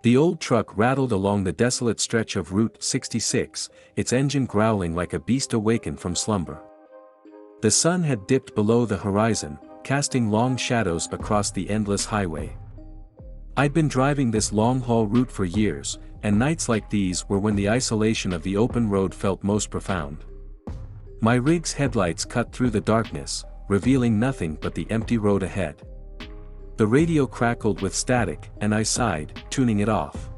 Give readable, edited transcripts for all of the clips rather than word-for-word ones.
The old truck rattled along the desolate stretch of Route 66, its engine growling like a beast awakened from slumber. The sun had dipped below the horizon, casting long shadows across the endless highway. I'd been driving this long-haul route for years, and nights like these were when the isolation of the open road felt most profound. My rig's headlights cut through the darkness, revealing nothing but the empty road ahead. The radio crackled with static, and I sighed, tuning it off.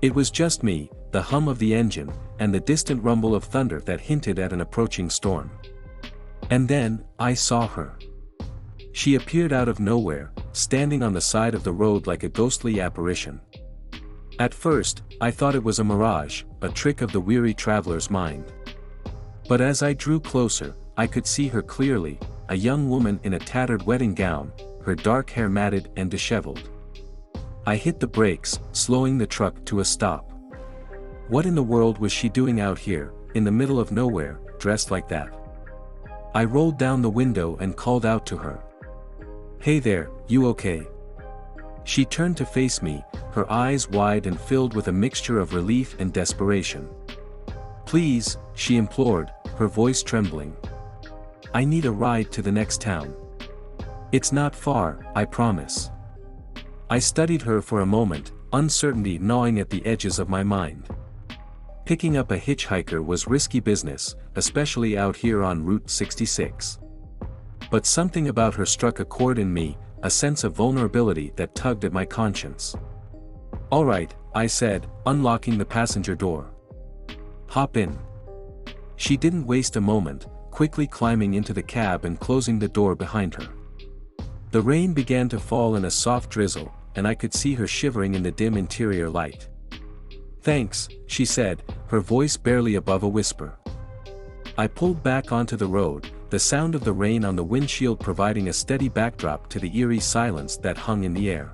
It was just me, the hum of the engine, and the distant rumble of thunder that hinted at an approaching storm. And then, I saw her. She appeared out of nowhere, standing on the side of the road like a ghostly apparition. At first, I thought it was a mirage, a trick of the weary traveler's mind. But as I drew closer, I could see her clearly, a young woman in a tattered wedding gown, her dark hair matted and disheveled. I hit the brakes, slowing the truck to a stop. What in the world was she doing out here, in the middle of nowhere, dressed like that? I rolled down the window and called out to her. "Hey there, you okay?" She turned to face me, her eyes wide and filled with a mixture of relief and desperation. "Please," she implored, her voice trembling. "I need a ride to the next town. It's not far, I promise." I studied her for a moment, uncertainty gnawing at the edges of my mind. Picking up a hitchhiker was risky business, especially out here on Route 66. But something about her struck a chord in me, a sense of vulnerability that tugged at my conscience. "All right," I said, unlocking the passenger door. "Hop in." She didn't waste a moment, quickly climbing into the cab and closing the door behind her. The rain began to fall in a soft drizzle, and I could see her shivering in the dim interior light. "Thanks," she said, her voice barely above a whisper. I pulled back onto the road, the sound of the rain on the windshield providing a steady backdrop to the eerie silence that hung in the air.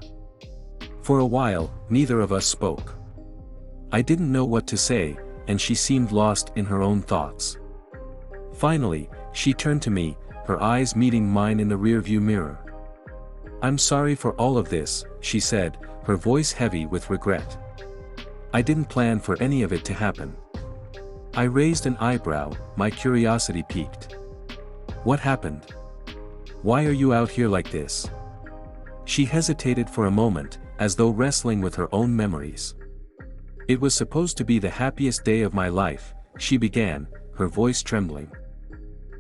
For a while, neither of us spoke. I didn't know what to say, and she seemed lost in her own thoughts. Finally, she turned to me, her eyes meeting mine in the rearview mirror. "I'm sorry for all of this," she said, her voice heavy with regret. "I didn't plan for any of it to happen." I raised an eyebrow, my curiosity piqued. "What happened? Why are you out here like this?" She hesitated for a moment, as though wrestling with her own memories. "It was supposed to be the happiest day of my life," she began, her voice trembling.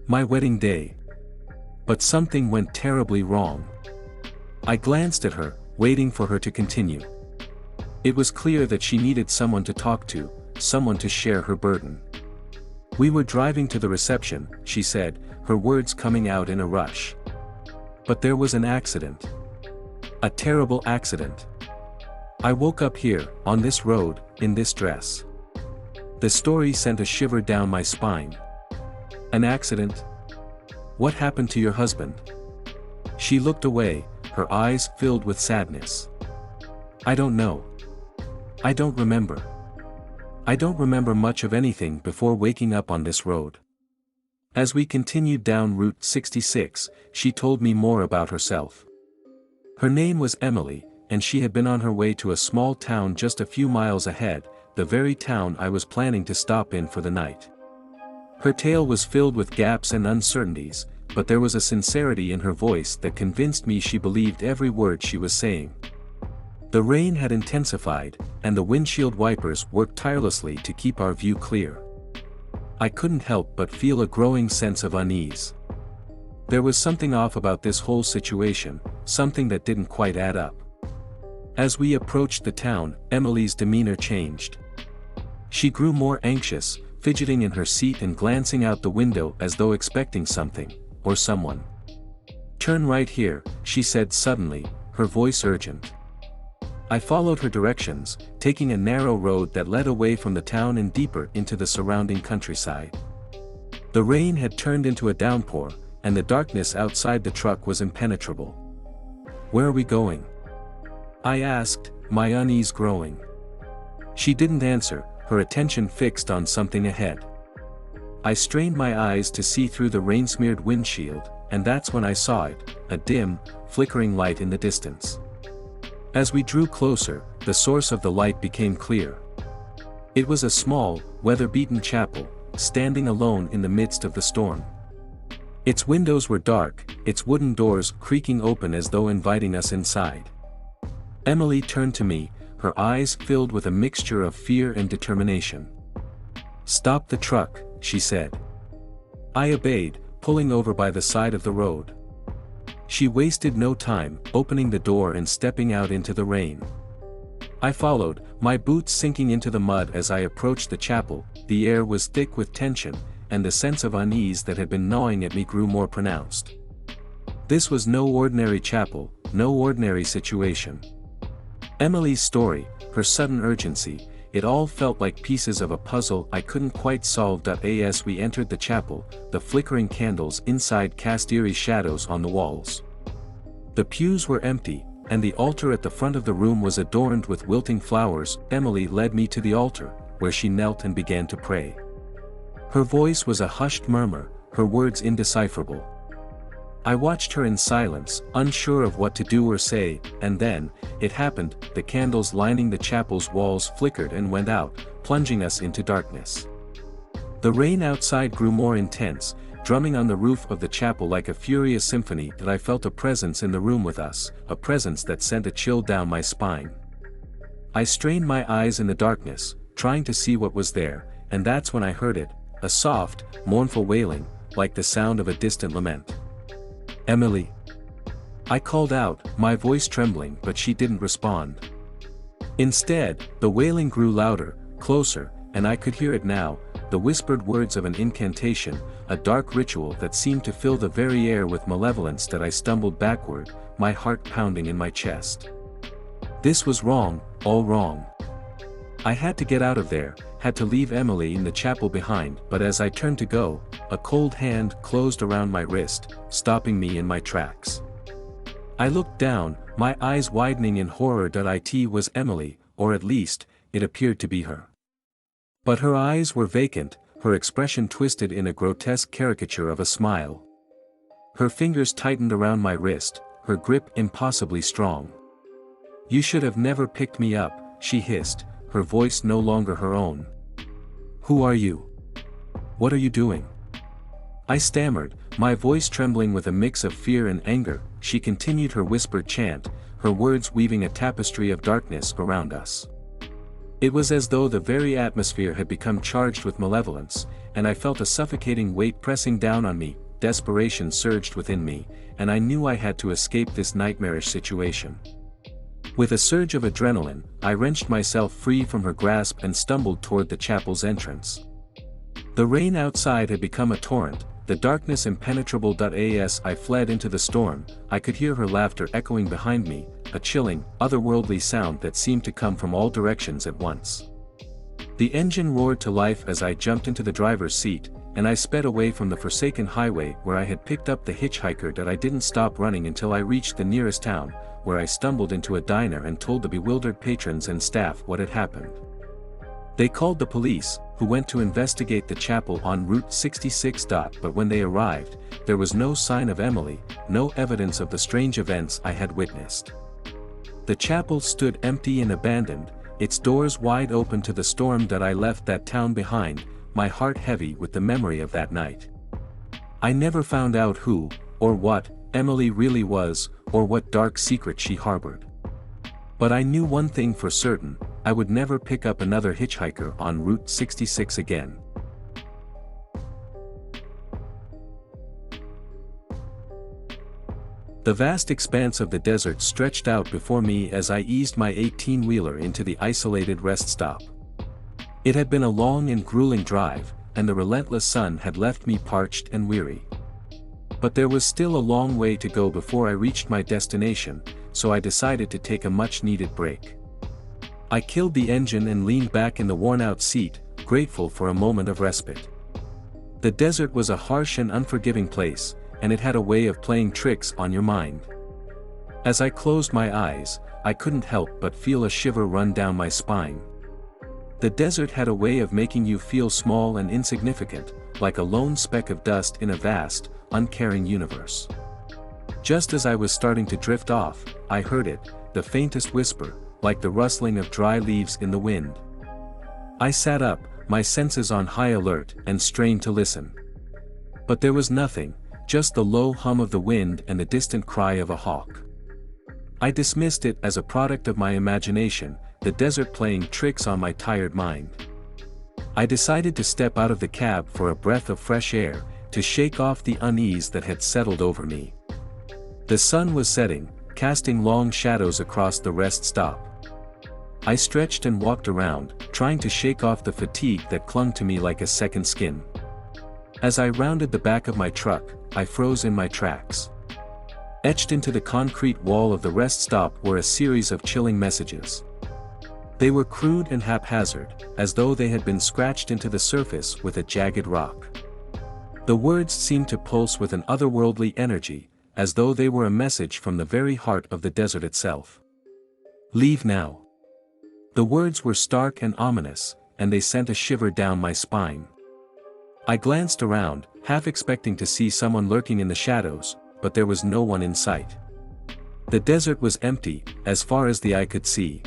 "My wedding day. But something went terribly wrong." I glanced at her, waiting for her to continue. It was clear that she needed someone to talk to, someone to share her burden. "We were driving to the reception," she said, her words coming out in a rush. "But there was an accident. A terrible accident. I woke up here, on this road, in this dress." The story sent a shiver down my spine. "An accident? What happened to your husband?" She looked away, her eyes filled with sadness. "I don't know. I don't remember. I don't remember much of anything before waking up on this road." As we continued down Route 66, she told me more about herself. Her name was Emily, and she had been on her way to a small town just a few miles ahead, the very town I was planning to stop in for the night. Her tale was filled with gaps and uncertainties, but there was a sincerity in her voice that convinced me she believed every word she was saying. The rain had intensified, and the windshield wipers worked tirelessly to keep our view clear. I couldn't help but feel a growing sense of unease. There was something off about this whole situation, something that didn't quite add up. As we approached the town, Emily's demeanor changed. She grew more anxious, fidgeting in her seat and glancing out the window as though expecting something, or someone. "Turn right here," she said suddenly, her voice urgent. I followed her directions, taking a narrow road that led away from the town and deeper into the surrounding countryside. The rain had turned into a downpour, and the darkness outside the truck was impenetrable. "Where are we going?" I asked, my unease growing. She didn't answer, her attention fixed on something ahead. I strained my eyes to see through the rain-smeared windshield, and that's when I saw it, a dim, flickering light in the distance. As we drew closer, the source of the light became clear. It was a small, weather-beaten chapel, standing alone in the midst of the storm. Its windows were dark, its wooden doors creaking open as though inviting us inside. Emily turned to me, her eyes filled with a mixture of fear and determination. "Stop the truck," she said. I obeyed, pulling over by the side of the road. She wasted no time, opening the door and stepping out into the rain. I followed, my boots sinking into the mud as I approached the chapel. The air was thick with tension, and the sense of unease that had been gnawing at me grew more pronounced. This was no ordinary chapel, no ordinary situation. Emily's story, her sudden urgency, it all felt like pieces of a puzzle I couldn't quite solve. As we entered the chapel, the flickering candles inside cast eerie shadows on the walls. The pews were empty, and the altar at the front of the room was adorned with wilting flowers. Emily led me to the altar, where she knelt and began to pray. Her voice was a hushed murmur, her words indecipherable. I watched her in silence, unsure of what to do or say, and then, it happened, the candles lining the chapel's walls flickered and went out, plunging us into darkness. The rain outside grew more intense, drumming on the roof of the chapel like a furious symphony. I felt a presence in the room with us, a presence that sent a chill down my spine. I strained my eyes in the darkness, trying to see what was there, and that's when I heard it, a soft, mournful wailing, like the sound of a distant lament. "Emily." I called out, my voice trembling, but she didn't respond. Instead, the wailing grew louder, closer, and I could hear it now, the whispered words of an incantation, a dark ritual that seemed to fill the very air with malevolence. That I stumbled backward, my heart pounding in my chest. This was wrong, all wrong. I had to get out of there, had to leave Emily in the chapel behind. But as I turned to go, a cold hand closed around my wrist, stopping me in my tracks. I looked down, my eyes widening in horror. It was Emily, or at least, it appeared to be her. But her eyes were vacant, her expression twisted in a grotesque caricature of a smile. Her fingers tightened around my wrist, her grip impossibly strong. "You should have never picked me up," she hissed, her voice no longer her own. "Who are you? What are you doing?" I stammered, my voice trembling with a mix of fear and anger. She continued her whispered chant, her words weaving a tapestry of darkness around us. It was as though the very atmosphere had become charged with malevolence, and I felt a suffocating weight pressing down on me. Desperation surged within me, and I knew I had to escape this nightmarish situation. With a surge of adrenaline, I wrenched myself free from her grasp and stumbled toward the chapel's entrance. The rain outside had become a torrent, the darkness impenetrable. As I fled into the storm, I could hear her laughter echoing behind me, a chilling, otherworldly sound that seemed to come from all directions at once. The engine roared to life as I jumped into the driver's seat, and I sped away from the forsaken highway where I had picked up the hitchhiker. I didn't stop running until I reached the nearest town, where I stumbled into a diner and told the bewildered patrons and staff what had happened. They called the police, who went to investigate the chapel on Route 66. But when they arrived, there was no sign of Emily, no evidence of the strange events I had witnessed. The chapel stood empty and abandoned, its doors wide open to the storm. I left that town behind, my heart heavy with the memory of that night. I never found out who, or what, Emily really was, or what dark secret she harbored. But I knew one thing for certain, I would never pick up another hitchhiker on Route 66 again. The vast expanse of the desert stretched out before me as I eased my 18-wheeler into the isolated rest stop. It had been a long and grueling drive, and the relentless sun had left me parched and weary. But there was still a long way to go before I reached my destination, so I decided to take a much-needed break. I killed the engine and leaned back in the worn-out seat, grateful for a moment of respite. The desert was a harsh and unforgiving place, and it had a way of playing tricks on your mind. As I closed my eyes, I couldn't help but feel a shiver run down my spine. The desert had a way of making you feel small and insignificant, like a lone speck of dust in a vast, uncaring universe. Just as I was starting to drift off, I heard it, the faintest whisper, like the rustling of dry leaves in the wind. I sat up, my senses on high alert, and strained to listen. But there was nothing, just the low hum of the wind and the distant cry of a hawk. I dismissed it as a product of my imagination, the desert playing tricks on my tired mind. I decided to step out of the cab for a breath of fresh air, to shake off the unease that had settled over me. The sun was setting, casting long shadows across the rest stop. I stretched and walked around, trying to shake off the fatigue that clung to me like a second skin. As I rounded the back of my truck, I froze in my tracks. Etched into the concrete wall of the rest stop were a series of chilling messages. They were crude and haphazard, as though they had been scratched into the surface with a jagged rock. The words seemed to pulse with an otherworldly energy, as though they were a message from the very heart of the desert itself. Leave now. The words were stark and ominous, and they sent a shiver down my spine. I glanced around, half expecting to see someone lurking in the shadows, but there was no one in sight. The desert was empty, as far as the eye could see.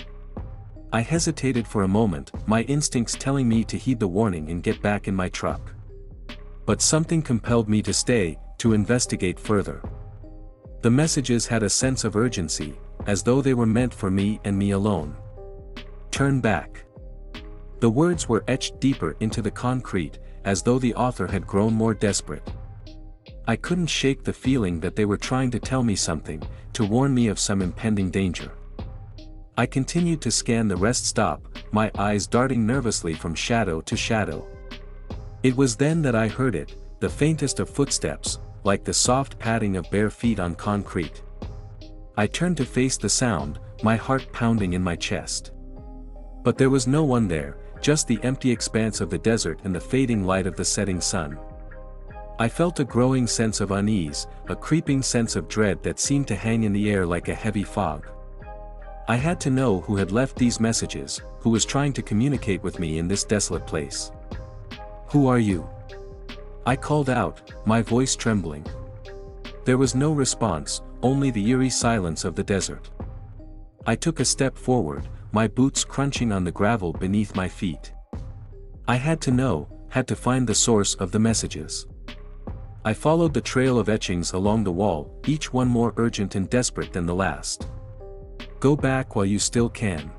I hesitated for a moment, my instincts telling me to heed the warning and get back in my truck. But something compelled me to stay, to investigate further. The messages had a sense of urgency, as though they were meant for me and me alone. Turn back. The words were etched deeper into the concrete, as though the author had grown more desperate. I couldn't shake the feeling that they were trying to tell me something, to warn me of some impending danger. I continued to scan the rest stop, my eyes darting nervously from shadow to shadow. It was then that I heard it, the faintest of footsteps, like the soft padding of bare feet on concrete. I turned to face the sound, my heart pounding in my chest. But there was no one there, just the empty expanse of the desert and the fading light of the setting sun. I felt a growing sense of unease, a creeping sense of dread that seemed to hang in the air like a heavy fog. I had to know who had left these messages, who was trying to communicate with me in this desolate place. Who are you? I called out, my voice trembling. There was no response, only the eerie silence of the desert. I took a step forward, my boots crunching on the gravel beneath my feet. I had to know, had to find the source of the messages. I followed the trail of etchings along the wall, each one more urgent and desperate than the last. Go back while you still can.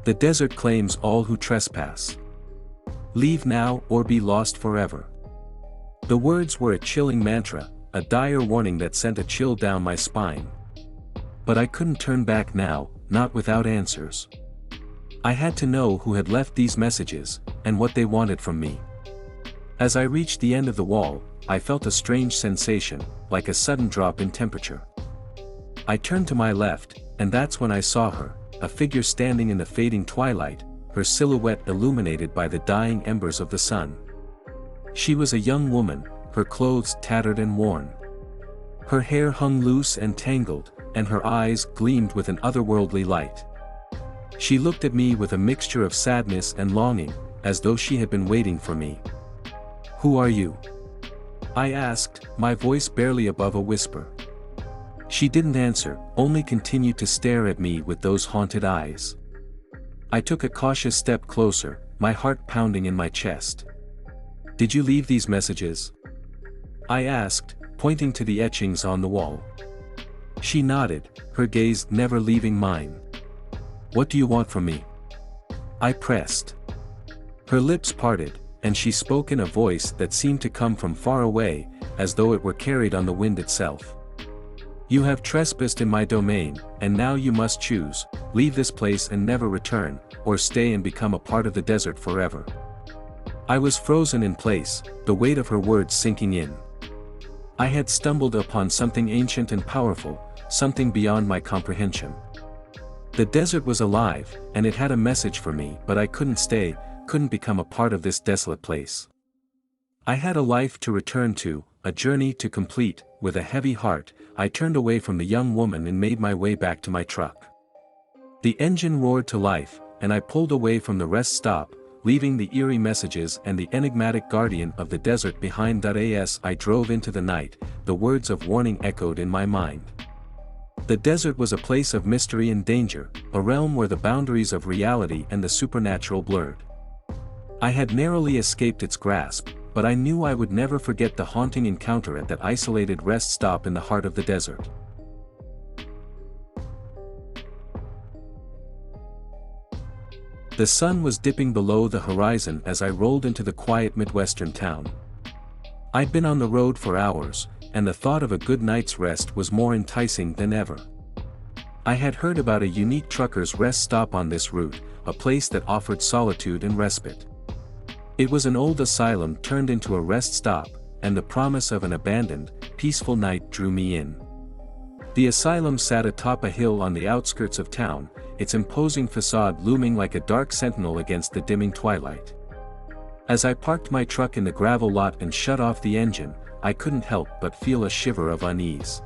The desert claims all who trespass. Leave now or be lost forever. The words were a chilling mantra, a dire warning that sent a chill down my spine. But I couldn't turn back now, not without answers. I had to know who had left these messages, and what they wanted from me. As I reached the end of the wall, I felt a strange sensation, like a sudden drop in temperature. I turned to my left, and that's when I saw her, a figure standing in the fading twilight, her silhouette illuminated by the dying embers of the sun. She was a young woman, her clothes tattered and worn. Her hair hung loose and tangled, and her eyes gleamed with an otherworldly light. She looked at me with a mixture of sadness and longing, as though she had been waiting for me. Who are you? I asked, my voice barely above a whisper. She didn't answer, only continued to stare at me with those haunted eyes. I took a cautious step closer, my heart pounding in my chest. Did you leave these messages? I asked, pointing to the etchings on the wall. She nodded, her gaze never leaving mine. What do you want from me? I pressed. Her lips parted, and she spoke in a voice that seemed to come from far away, as though it were carried on the wind itself. You have trespassed in my domain, and now you must choose, leave this place and never return, or stay and become a part of the desert forever. I was frozen in place, the weight of her words sinking in. I had stumbled upon something ancient and powerful, something beyond my comprehension. The desert was alive, and it had a message for me, but I couldn't stay, couldn't become a part of this desolate place. I had a life to return to, a journey to complete. With a heavy heart, I turned away from the young woman and made my way back to my truck. The engine roared to life, and I pulled away from the rest stop, leaving the eerie messages and the enigmatic guardian of the desert behind. As I drove into the night, the words of warning echoed in my mind. The desert was a place of mystery and danger, a realm where the boundaries of reality and the supernatural blurred. I had narrowly escaped its grasp, but I knew I would never forget the haunting encounter at that isolated rest stop in the heart of the desert. The sun was dipping below the horizon as I rolled into the quiet Midwestern town. I'd been on the road for hours, and the thought of a good night's rest was more enticing than ever. I had heard about a unique trucker's rest stop on this route, a place that offered solitude and respite. It was an old asylum turned into a rest stop, and the promise of an abandoned, peaceful night drew me in. The asylum sat atop a hill on the outskirts of town, its imposing facade looming like a dark sentinel against the dimming twilight. As I parked my truck in the gravel lot and shut off the engine, I couldn't help but feel a shiver of unease.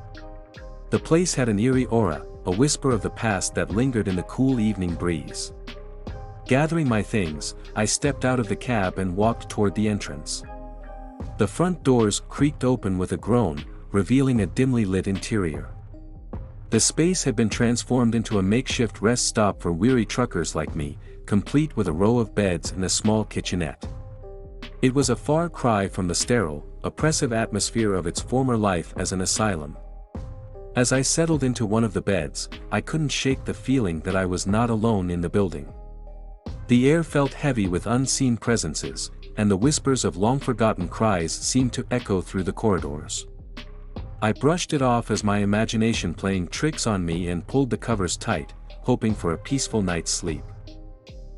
The place had an eerie aura, a whisper of the past that lingered in the cool evening breeze. Gathering my things, I stepped out of the cab and walked toward the entrance. The front doors creaked open with a groan, revealing a dimly lit interior. The space had been transformed into a makeshift rest stop for weary truckers like me, complete with a row of beds and a small kitchenette. It was a far cry from the sterile, oppressive atmosphere of its former life as an asylum. As I settled into one of the beds, I couldn't shake the feeling that I was not alone in the building. The air felt heavy with unseen presences, and the whispers of long-forgotten cries seemed to echo through the corridors. I brushed it off as my imagination playing tricks on me and pulled the covers tight, hoping for a peaceful night's sleep.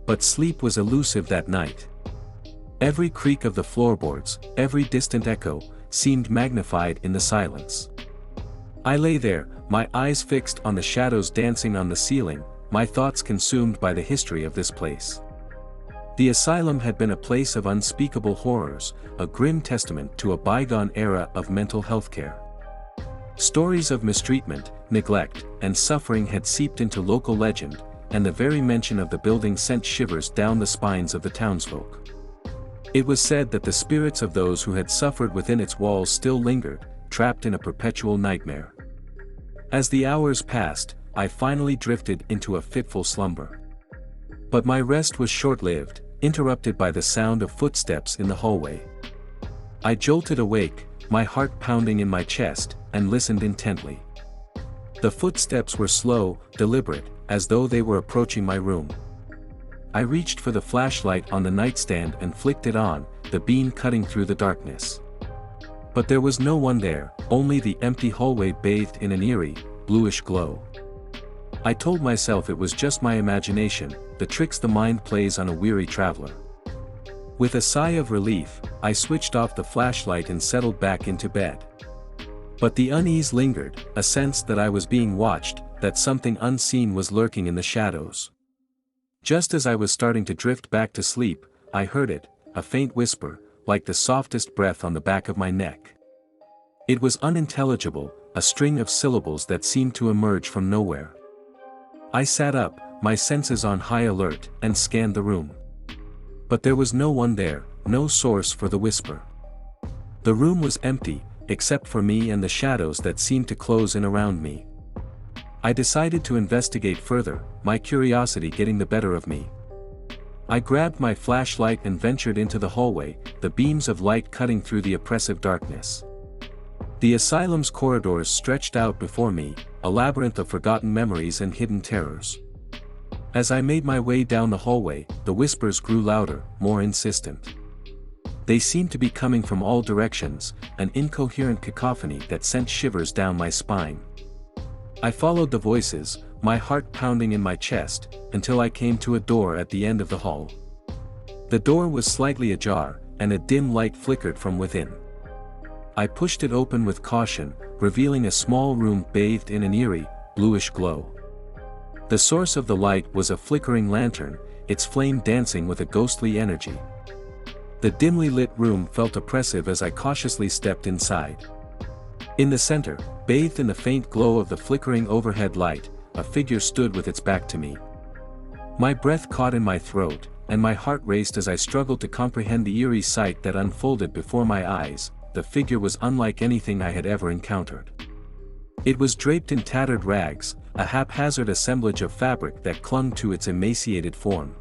But sleep was elusive that night. Every creak of the floorboards, every distant echo, seemed magnified in the silence. I lay there, my eyes fixed on the shadows dancing on the ceiling, my thoughts consumed by the history of this place. The asylum had been a place of unspeakable horrors, a grim testament to a bygone era of mental health care. Stories of mistreatment, neglect, and suffering had seeped into local legend, and the very mention of the building sent shivers down the spines of the townsfolk. It was said that the spirits of those who had suffered within its walls still lingered, trapped in a perpetual nightmare. As the hours passed, I finally drifted into a fitful slumber. But my rest was short-lived, interrupted by the sound of footsteps in the hallway. I jolted awake, my heart pounding in my chest, and listened intently. The footsteps were slow, deliberate, as though they were approaching my room. I reached for the flashlight on the nightstand and flicked it on, the beam cutting through the darkness. But there was no one there, only the empty hallway bathed in an eerie, bluish glow. I told myself it was just my imagination, the tricks the mind plays on a weary traveler. With a sigh of relief, I switched off the flashlight and settled back into bed. But the unease lingered, a sense that I was being watched, that something unseen was lurking in the shadows. Just as I was starting to drift back to sleep, I heard it, a faint whisper, like the softest breath on the back of my neck. It was unintelligible, a string of syllables that seemed to emerge from nowhere. I sat up, my senses on high alert, and scanned the room. But there was no one there, no source for the whisper. The room was empty, except for me and the shadows that seemed to close in around me. I decided to investigate further, my curiosity getting the better of me. I grabbed my flashlight and ventured into the hallway, the beams of light cutting through the oppressive darkness. The asylum's corridors stretched out before me, a labyrinth of forgotten memories and hidden terrors. As I made my way down the hallway, the whispers grew louder, more insistent. They seemed to be coming from all directions, an incoherent cacophony that sent shivers down my spine. I followed the voices, my heart pounding in my chest, until I came to a door at the end of the hall. The door was slightly ajar, and a dim light flickered from within. I pushed it open with caution, revealing a small room bathed in an eerie, bluish glow. The source of the light was a flickering lantern, its flame dancing with a ghostly energy. The dimly lit room felt oppressive as I cautiously stepped inside. In the center, bathed in the faint glow of the flickering overhead light, a figure stood with its back to me. My breath caught in my throat, and my heart raced as I struggled to comprehend the eerie sight that unfolded before my eyes. The figure was unlike anything I had ever encountered. It was draped in tattered rags, a haphazard assemblage of fabric that clung to its emaciated form.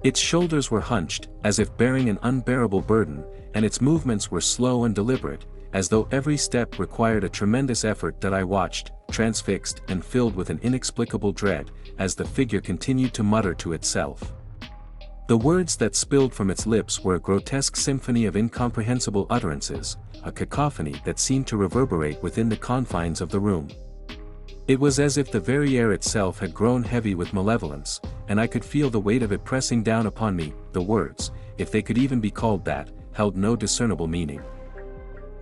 Its shoulders were hunched, as if bearing an unbearable burden, and its movements were slow and deliberate, as though every step required a tremendous effort. That I watched, transfixed and filled with an inexplicable dread, as the figure continued to mutter to itself. The words that spilled from its lips were a grotesque symphony of incomprehensible utterances, a cacophony that seemed to reverberate within the confines of the room. It was as if the very air itself had grown heavy with malevolence, and I could feel the weight of it pressing down upon me. The words, if they could even be called that, held no discernible meaning.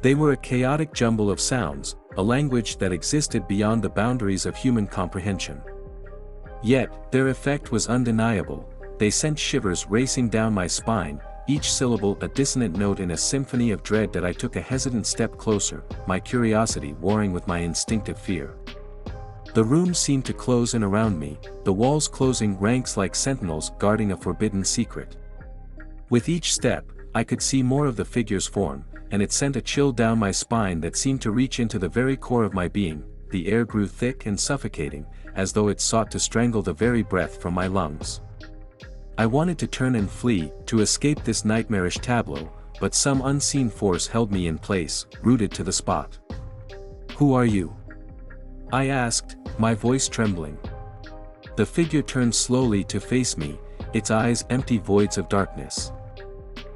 They were a chaotic jumble of sounds, a language that existed beyond the boundaries of human comprehension. Yet, their effect was undeniable. They sent shivers racing down my spine, each syllable a dissonant note in a symphony of dread. That I took a hesitant step closer, my curiosity warring with my instinctive fear. The room seemed to close in around me, the walls closing ranks like sentinels guarding a forbidden secret. With each step, I could see more of the figure's form, and it sent a chill down my spine that seemed to reach into the very core of my being. The air grew thick and suffocating, as though it sought to strangle the very breath from my lungs. I wanted to turn and flee, to escape this nightmarish tableau, but some unseen force held me in place, rooted to the spot. "Who are you?" I asked, my voice trembling. The figure turned slowly to face me, its eyes empty voids of darkness.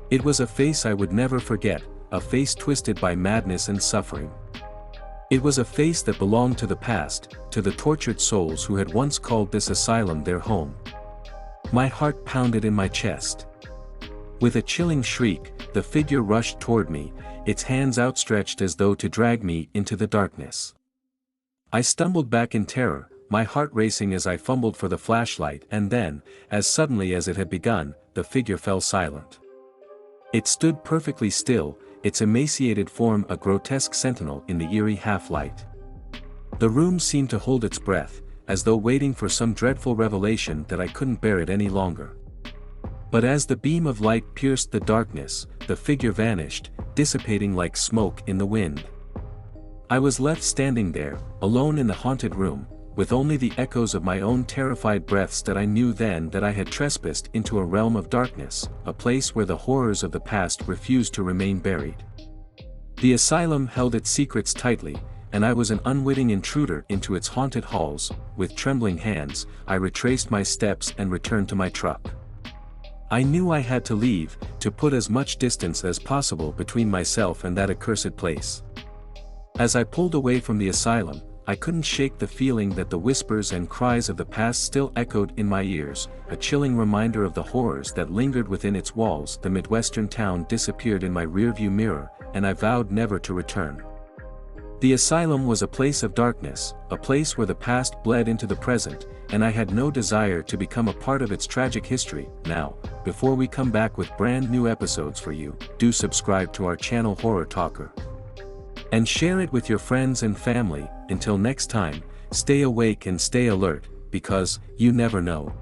It was a face I would never forget, a face twisted by madness and suffering. It was a face that belonged to the past, to the tortured souls who had once called this asylum their home. My heart pounded in my chest. With a chilling shriek, the figure rushed toward me, its hands outstretched as though to drag me into the darkness. I stumbled back in terror, my heart racing as I fumbled for the flashlight, and then, as suddenly as it had begun, the figure fell silent. It stood perfectly still, its emaciated form a grotesque sentinel in the eerie half-light. The room seemed to hold its breath, as though waiting for some dreadful revelation. That I couldn't bear it any longer. But as the beam of light pierced the darkness, the figure vanished, dissipating like smoke in the wind. I was left standing there, alone in the haunted room, with only the echoes of my own terrified breaths. That I knew then that I had trespassed into a realm of darkness, a place where the horrors of the past refused to remain buried. The asylum held its secrets tightly, and I was an unwitting intruder into its haunted halls. With trembling hands, I retraced my steps and returned to my truck. I knew I had to leave, to put as much distance as possible between myself and that accursed place. As I pulled away from the asylum, I couldn't shake the feeling that the whispers and cries of the past still echoed in my ears, a chilling reminder of the horrors that lingered within its walls. The Midwestern town disappeared in my rearview mirror, and I vowed never to return. The asylum was a place of darkness, a place where the past bled into the present, and I had no desire to become a part of its tragic history. Now, before we come back with brand new episodes for you, do subscribe to our channel Horror Talker. And share it with your friends and family. Until next time, stay awake and stay alert, because you never know.